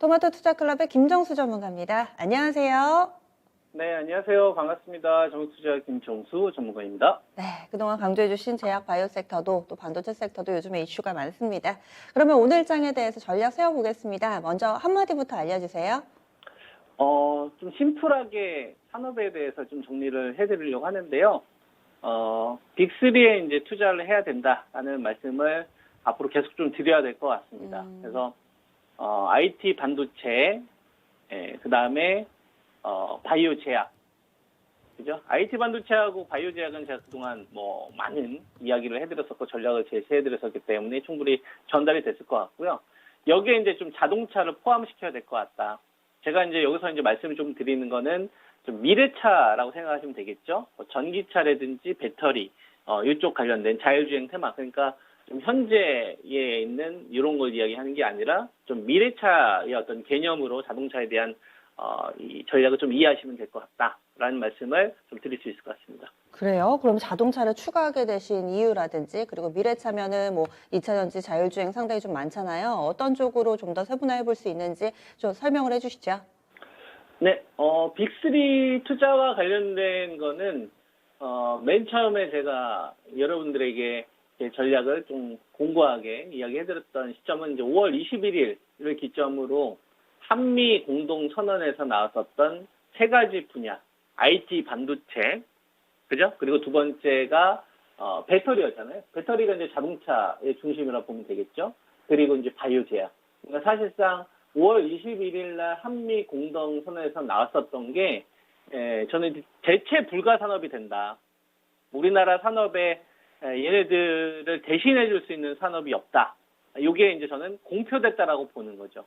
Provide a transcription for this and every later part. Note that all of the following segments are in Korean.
토마토 투자클럽의 김정수 전문가입니다. 안녕하세요. 네, 안녕하세요. 반갑습니다. 정투자 김정수 전문가입니다. 네, 그동안 강조해주신 제약 바이오 섹터도 또 반도체 섹터도 요즘에 이슈가 많습니다. 그러면 오늘 장에 대해서 전략 세워보겠습니다. 먼저 한마디부터 알려주세요. 좀 심플하게 산업에 대해서 좀 정리를 해드리려고 하는데요. 빅3에 이제 투자를 해야 된다라는 말씀을 앞으로 계속 좀 드려야 될 것 같습니다. 그래서, IT 반도체, 그 다음에, 바이오 제약. 그죠? IT 반도체하고 바이오 제약은 제가 그동안 뭐 많은 이야기를 해드렸었고 전략을 제시해드렸었기 때문에 충분히 전달이 됐을 것 같고요. 여기에 이제 좀 자동차를 포함시켜야 될 것 같다. 제가 이제 여기서 이제 말씀을 좀 드리는 거는 좀 미래차라고 생각하시면 되겠죠. 뭐 전기차라든지 배터리, 이쪽 관련된 자율주행 테마. 그러니까 좀 현재에 있는 이런 걸 이야기하는 게 아니라 좀 미래차의 어떤 개념으로 자동차에 대한 이 전략을 좀 이해하시면 될 것 같다라는 말씀을 좀 드릴 수 있을 것 같습니다. 그래요? 그럼 자동차를 추가하게 되신 이유라든지 그리고 미래차면은 뭐 2차 전지 자율주행 상당히 좀 많잖아요. 어떤 쪽으로 좀 더 세분화해 볼 수 있는지 좀 설명을 해주시죠. 네, 빅3 투자와 관련된 거는, 맨 처음에 제가 여러분들에게 제 전략을 좀 공고하게 이야기해드렸던 시점은 이제 5월 21일을 기점으로 한미 공동선언에서 나왔었던 세 가지 분야, IT 반도체, 그죠? 그리고 두 번째가, 배터리였잖아요. 배터리가 이제 자동차의 중심이라고 보면 되겠죠? 그리고 이제 바이오 제약. 그러니까 사실상 5월 21일 날 한미 공동선언에서 나왔었던 게, 저는 대체 불가 산업이 된다. 우리나라 산업에 얘네들을 대신해 줄 수 있는 산업이 없다. 이게 이제 저는 공표됐다라고 보는 거죠.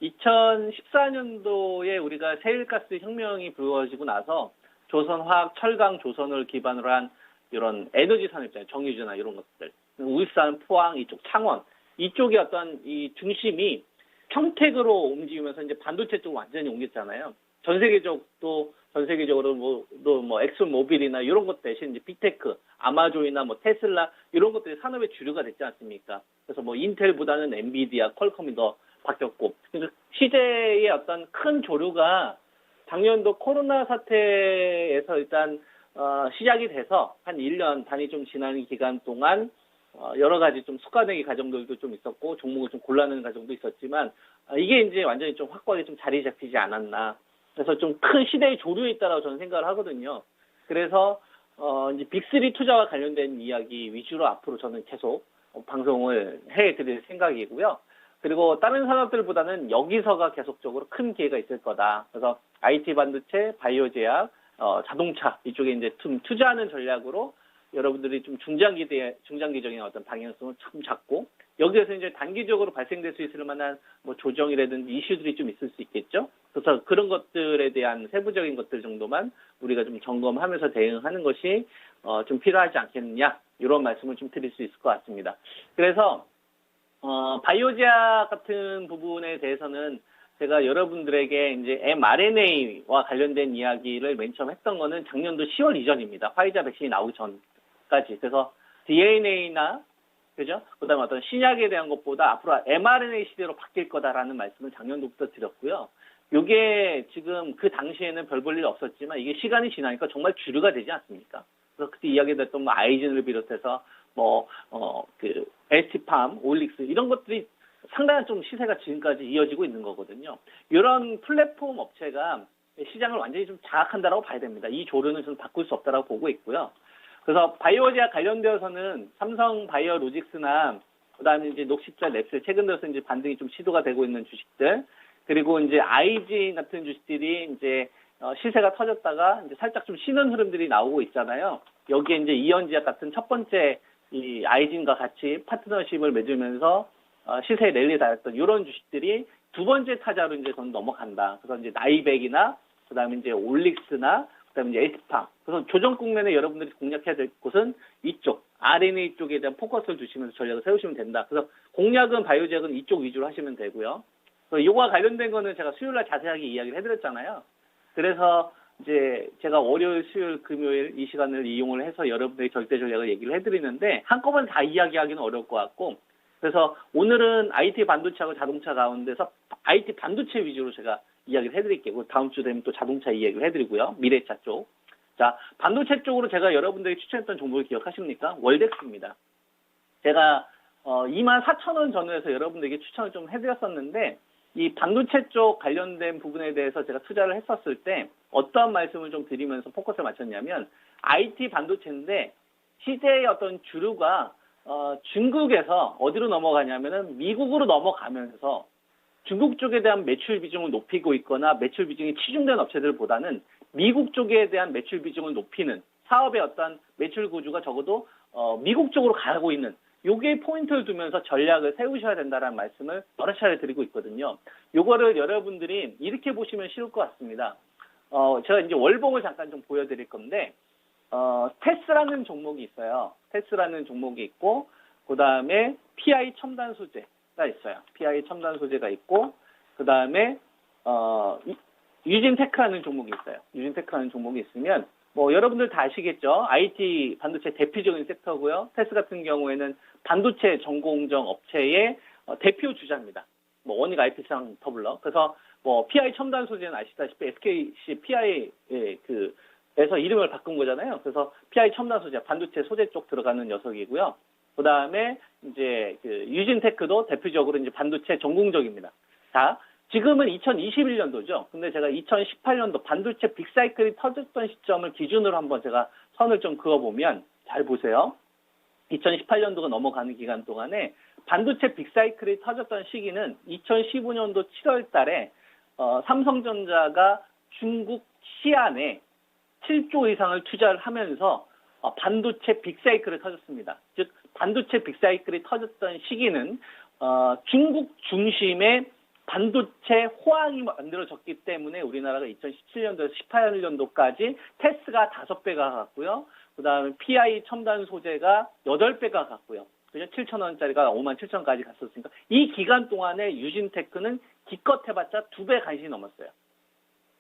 2014년도에 우리가 세일가스 혁명이 불거지고 나서 조선화학, 철강, 조선을 기반으로 한 이런 에너지 산업 있잖아요. 정유주나 이런 것들. 울산, 포항, 이쪽 창원. 이쪽이 어떤 이 중심이 평택으로 움직이면서 이제 반도체 쪽으로 완전히 옮겼잖아요. 전 세계적으로 뭐 엑슨 모빌이나 이런 것 대신 이제 빅테크, 아마존이나 뭐 테슬라 이런 것들이 산업의 주류가 됐지 않습니까? 그래서 뭐 인텔보다는 엔비디아, 퀄컴이 더 바뀌었고, 그래서 시대의 어떤 큰 조류가 작년도 코로나 사태에서 일단 시작이 돼서 한 1년 단위 좀 지난 기간 동안 여러 가지 좀 숟가내기 과정들도 좀 있었고 종목을 좀 골라내는 과정도 있었지만 이게 이제 완전히 좀 확고하게 좀 자리 잡히지 않았나. 그래서 좀 큰 시대의 조류에 있다라고 저는 생각을 하거든요. 그래서 이제 빅3 투자와 관련된 이야기 위주로 앞으로 저는 계속 방송을 해드릴 생각이고요. 그리고 다른 산업들보다는 여기서가 계속적으로 큰 기회가 있을 거다. 그래서 IT 반도체, 바이오 제약, 자동차 이쪽에 이제 좀 투자하는 전략으로 여러분들이 좀 중장기적인 어떤 방향성을 참 잡고 여기에서 이제 단기적으로 발생될 수 있을 만한 뭐 조정이라든지 이슈들이 좀 있을 수 있겠죠. 그래서 그런 것들에 대한 세부적인 것들 정도만 우리가 좀 점검하면서 대응하는 것이 좀 필요하지 않겠느냐 이런 말씀을 좀 드릴 수 있을 것 같습니다. 그래서 바이오 제약 같은 부분에 대해서는 제가 여러분들에게 이제 mRNA와 관련된 이야기를 맨 처음 했던 거는 작년도 10월 이전입니다. 화이자 백신이 나오기 전까지. 그래서 DNA나 그죠? 그다음에 어떤 신약에 대한 것보다 앞으로 mRNA 시대로 바뀔 거다라는 말씀을 작년도부터 드렸고요. 이게 지금 그 당시에는 별 볼 일 없었지만 이게 시간이 지나니까 정말 주류가 되지 않습니까? 그래서 그때 이야기됐던 뭐 아이진을 비롯해서 그 에스티팜, 올릭스 이런 것들이 상당한 좀 시세가 지금까지 이어지고 있는 거거든요. 이런 플랫폼 업체가 시장을 완전히 좀 장악한다라고 봐야 됩니다. 이 조류는 좀 바꿀 수 없다라고 보고 있고요. 그래서 바이오 제약 관련되어서는 삼성 바이오로직스나 그다음에 이제 녹십자 랩스 최근 들어서 이제 반등이 좀 시도가 되고 있는 주식들 그리고 이제 아이진 같은 주식들이 이제 시세가 터졌다가 이제 살짝 좀 쉬는 흐름들이 나오고 있잖아요. 여기에 이제 이현지약 같은 첫 번째 이 아이진과 같이 파트너십을 맺으면서 시세 랠리 달았던 이런 주식들이 두 번째 타자로 이제 전 넘어간다. 그래서 이제 나이백이나 그다음에 이제 올릭스나 그다음에 이제 에스팜. 그래서 조정 국면에 여러분들이 공략해야 될 곳은 이쪽 RNA 쪽에 대한 포커스를 두시면서 전략을 세우시면 된다. 그래서 공략은 바이오제약은 이쪽 위주로 하시면 되고요. 이거와 관련된 거는 제가 수요일날 자세하게 이야기를 해드렸잖아요. 그래서 이제 제가 월요일, 수요일, 금요일 이 시간을 이용을 해서 여러분들의 절대 전략을 얘기를 해드리는데 한꺼번에 다 이야기하기는 어려울 것 같고 그래서 오늘은 IT 반도체하고 자동차 가운데서 IT 반도체 위주로 제가 이야기를 해드릴게요. 다음 주 되면 또 자동차 이야기를 해드리고요. 미래차 쪽. 자, 반도체 쪽으로 제가 여러분들이 추천했던 종목을 기억하십니까? 월덱스입니다. 제가 24,000원 전후에서 여러분들에게 추천을 좀 해드렸었는데 이 반도체 쪽 관련된 부분에 대해서 제가 투자를 했었을 때 어떠한 말씀을 좀 드리면서 포커스를 맞췄냐면 IT 반도체인데 시대의 어떤 주류가 중국에서 어디로 넘어가냐면은 미국으로 넘어가면서 중국 쪽에 대한 매출 비중을 높이고 있거나 매출 비중이 치중된 업체들보다는 미국 쪽에 대한 매출 비중을 높이는 사업의 어떤 매출 구조가 적어도 미국 쪽으로 가고 있는 요게 포인트를 두면서 전략을 세우셔야 된다는 말씀을 여러 차례 드리고 있거든요. 요거를 여러분들이 이렇게 보시면 쉬울 것 같습니다. 제가 이제 월봉을 잠깐 좀 보여드릴 건데 테스라는 종목이 있어요. 테스라는 종목이 있고 그 다음에 PI 첨단 소재가 있어요. PI 첨단 소재가 있고 그 다음에 유진테크라는 종목이 있어요. 유진테크라는 종목이 있으면 뭐 여러분들 다 아시겠죠? IT 반도체 대표적인 섹터고요. 테스 같은 경우에는 반도체 전공정 업체의 대표 주자입니다. 뭐 원익 IP상 더블러. 그래서 뭐 PI 첨단 소재는 아시다시피 SKC PI 에서 이름을 바꾼 거잖아요. 그래서 PI 첨단 소재, 반도체 소재 쪽 들어가는 녀석이고요. 그 다음에 이제 유진테크도 대표적으로 이제 반도체 전공적입니다. 자, 지금은 2021년도죠. 근데 제가 2018년도 반도체 빅사이클이 터졌던 시점을 기준으로 한번 제가 선을 좀 그어보면 잘 보세요. 2018년도가 넘어가는 기간 동안에 반도체 빅사이클이 터졌던 시기는 2015년도 7월 달에 삼성전자가 중국 시안에 7조 이상을 투자를 하면서 반도체 빅사이클을 터졌습니다. 즉 반도체 빅사이클이 터졌던 시기는 중국 중심의 반도체 호황이 만들어졌기 때문에 우리나라가 2017년도에서 18년도까지 테스가 5배가 갔고요. 그 다음에 PI 첨단 소재가 8배가 갔고요. 그죠? 7,000원짜리가 57,000원까지 갔었으니까 이 기간 동안에 유진테크는 기껏 해봤자 2배 간신히 넘었어요.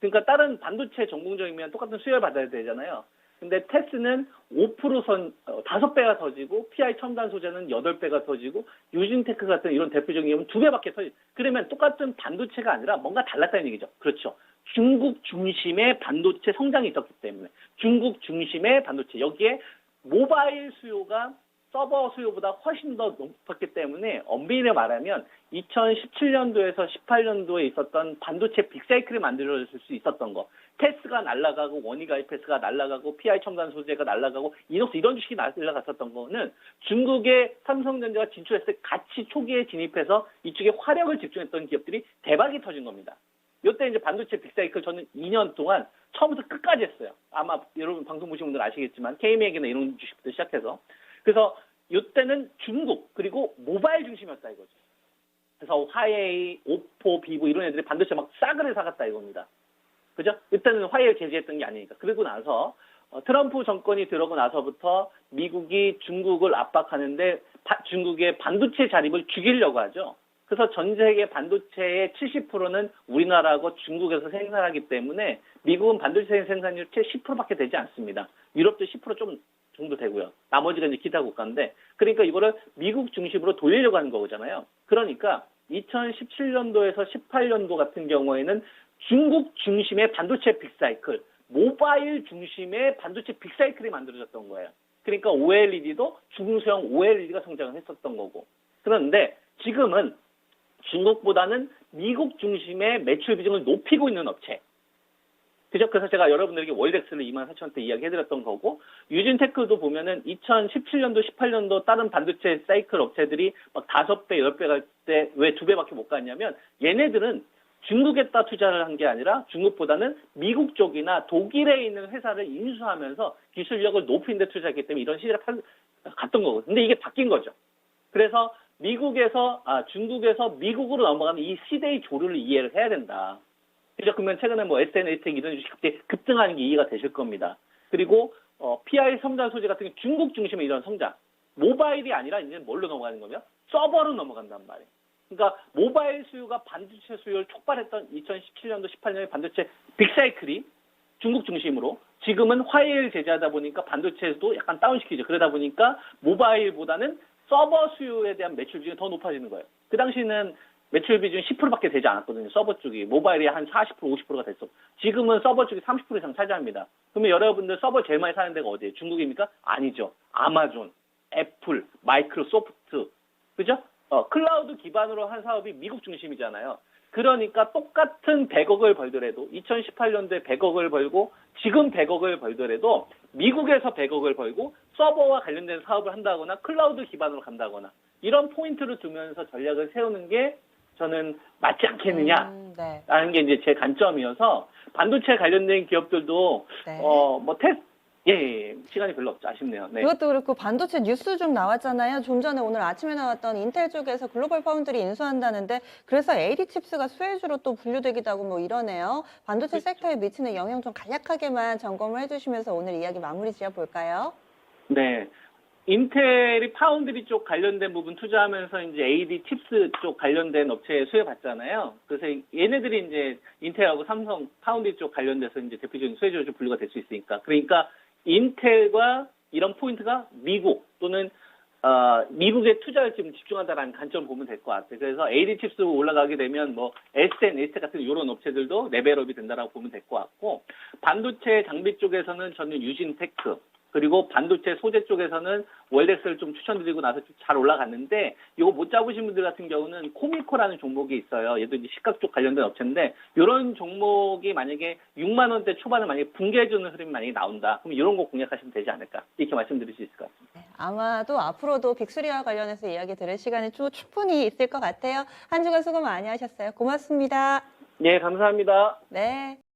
그러니까 다른 반도체 전공정이면 똑같은 수혜를 받아야 되잖아요. 근데 테스는 5%선 5배가 터지고 PI 첨단 소재는 8배가 터지고 유진테크 같은 이런 대표적인 경우는 2배밖에 터지고 그러면 똑같은 반도체가 아니라 뭔가 달랐다는 얘기죠. 그렇죠. 중국 중심의 반도체 성장이 있었기 때문에 중국 중심의 반도체 여기에 모바일 수요가 서버 수요보다 훨씬 더 높았기 때문에 엄밀히 말하면 2017년도에서 18년도에 있었던 반도체 빅사이클이 만들어질 수 있었던 거 테스가 날아가고 원익 IPS가 날아가고 PI 첨단 소재가 날아가고 이노스 이런 주식이 날아갔었던 거는 중국의 삼성전자가 진출했을 때 같이 초기에 진입해서 이쪽에 화력을 집중했던 기업들이 대박이 터진 겁니다. 이때 이제 반도체 빅사이클 저는 2년 동안 처음부터 끝까지 했어요. 아마 여러분 방송 보신 분들 아시겠지만 K맥이나 이런 주식부터 시작해서 그래서 이때는 중국 그리고 모바일 중심이었다 이거죠. 그래서 화웨이, 오포, 비보 이런 애들이 반도체 막 싸그리 사갔다 이겁니다. 그죠? 이때는 화웨이 제재했던 게 아니니까. 그리고 나서 트럼프 정권이 들어오고 나서부터 미국이 중국을 압박하는데 중국의 반도체 자립을 죽이려고 하죠. 그래서 전 세계 반도체의 70%는 우리나라하고 중국에서 생산하기 때문에 미국은 반도체 생산율 채 10%밖에 되지 않습니다. 유럽도 10% 좀 정도 되고요. 나머지가 이제 기타 국가인데, 그러니까 이거를 미국 중심으로 돌리려고 하는 거잖아요. 그러니까 2017년도에서 18년도 같은 경우에는 중국 중심의 반도체 빅사이클, 모바일 중심의 반도체 빅사이클이 만들어졌던 거예요. 그러니까 OLED도 중소형 OLED가 성장을 했었던 거고. 그런데 지금은 중국보다는 미국 중심의 매출 비중을 높이고 있는 업체. 그죠? 그래서 제가 여러분들에게 월덱스를 24,000원대 이야기해드렸던 거고, 유진테크도 보면은 2017년도, 18년도 다른 반도체 사이클 업체들이 막 5배, 10배 갈 때 왜 2배밖에 못 갔냐면, 얘네들은 중국에다 투자를 한 게 아니라 중국보다는 미국 쪽이나 독일에 있는 회사를 인수하면서 기술력을 높이는 데 투자했기 때문에 이런 시대가 갔던 거거든요. 근데 이게 바뀐 거죠. 그래서 중국에서 미국으로 넘어가는 이 시대의 조류를 이해를 해야 된다. 그죠? 그러면 최근에 뭐 SNL텍 이런 주식 갑자기 급등하는 게 이해가 되실 겁니다. 그리고 PI 첨단 소재 같은 게 중국 중심의 이런 성장. 모바일이 아니라 이제 뭘로 넘어가는 거면 서버로 넘어간단 말이에요. 그러니까 모바일 수요가 반도체 수요를 촉발했던 2017년도, 18년의 반도체 빅사이클이 중국 중심으로 지금은 화웨이를 제재하다 보니까 반도체에서도 약간 다운시키죠. 그러다 보니까 모바일보다는 서버 수요에 대한 매출 비중이 더 높아지는 거예요. 그 당시는 매출 비중 10%밖에 되지 않았거든요. 서버 쪽이. 모바일이 한 40%, 50%가 됐어. 지금은 서버 쪽이 30% 이상 차지합니다. 그러면 여러분들 서버 제일 많이 사는 데가 어디예요? 중국입니까? 아니죠. 아마존, 애플, 마이크로소프트. 그죠? 클라우드 기반으로 한 사업이 미국 중심이잖아요. 그러니까 똑같은 100억을 벌더라도 2018년도에 100억을 벌고 지금 100억을 벌더라도 미국에서 100억을 벌고 서버와 관련된 사업을 한다거나 클라우드 기반으로 간다거나 이런 포인트를 두면서 전략을 세우는 게 저는 맞지 않겠느냐라는 네. 게 이제 제 관점이어서 반도체 관련된 기업들도 네. 뭐 시간이 별로 없죠. 아쉽네요. 네. 그것도 그렇고 반도체 뉴스 좀 나왔잖아요. 좀 전에 오늘 아침에 나왔던 인텔 쪽에서 글로벌 파운드리 인수한다는데 그래서 AD칩스가 수혜주로 또 분류되기도 하고 뭐 이러네요. 반도체 그렇죠. 섹터에 미치는 영향 좀 간략하게만 점검을 해주시면서 오늘 이야기 마무리 지어볼까요? 네. 인텔이 파운드리 쪽 관련된 부분 투자하면서 이제 AD 칩스 쪽 관련된 업체에 수혜 받잖아요. 그래서 얘네들이 이제 인텔하고 삼성 파운드리 쪽 관련돼서 이제 대표적인 수혜주로 분류가 될 수 있으니까. 그러니까 인텔과 이런 포인트가 미국 또는 미국의 투자를 지금 집중한다라는 관점 보면 될 것 같아요. 그래서 AD 칩스 올라가게 되면 뭐 SN 같은 이런 업체들도 레벨업이 된다라고 보면 될 것 같고 반도체 장비 쪽에서는 저는 유진테크 그리고 반도체 소재 쪽에서는 월덱스를 좀 추천드리고 나서 좀 잘 올라갔는데 이거 못 잡으신 분들 같은 경우는 코미코라는 종목이 있어요. 얘도 이제 식각 쪽 관련된 업체인데 이런 종목이 만약에 6만 원대 초반에 만약에 붕괴해주는 흐름이 만약에 나온다. 그럼 이런 거 공략하시면 되지 않을까 이렇게 말씀드릴 수 있을 것 같습니다. 네, 아마도 앞으로도 빅3와 관련해서 이야기 들을 시간이 충분히 있을 것 같아요. 한 주간 수고 많이 하셨어요. 고맙습니다. 네, 감사합니다. 네.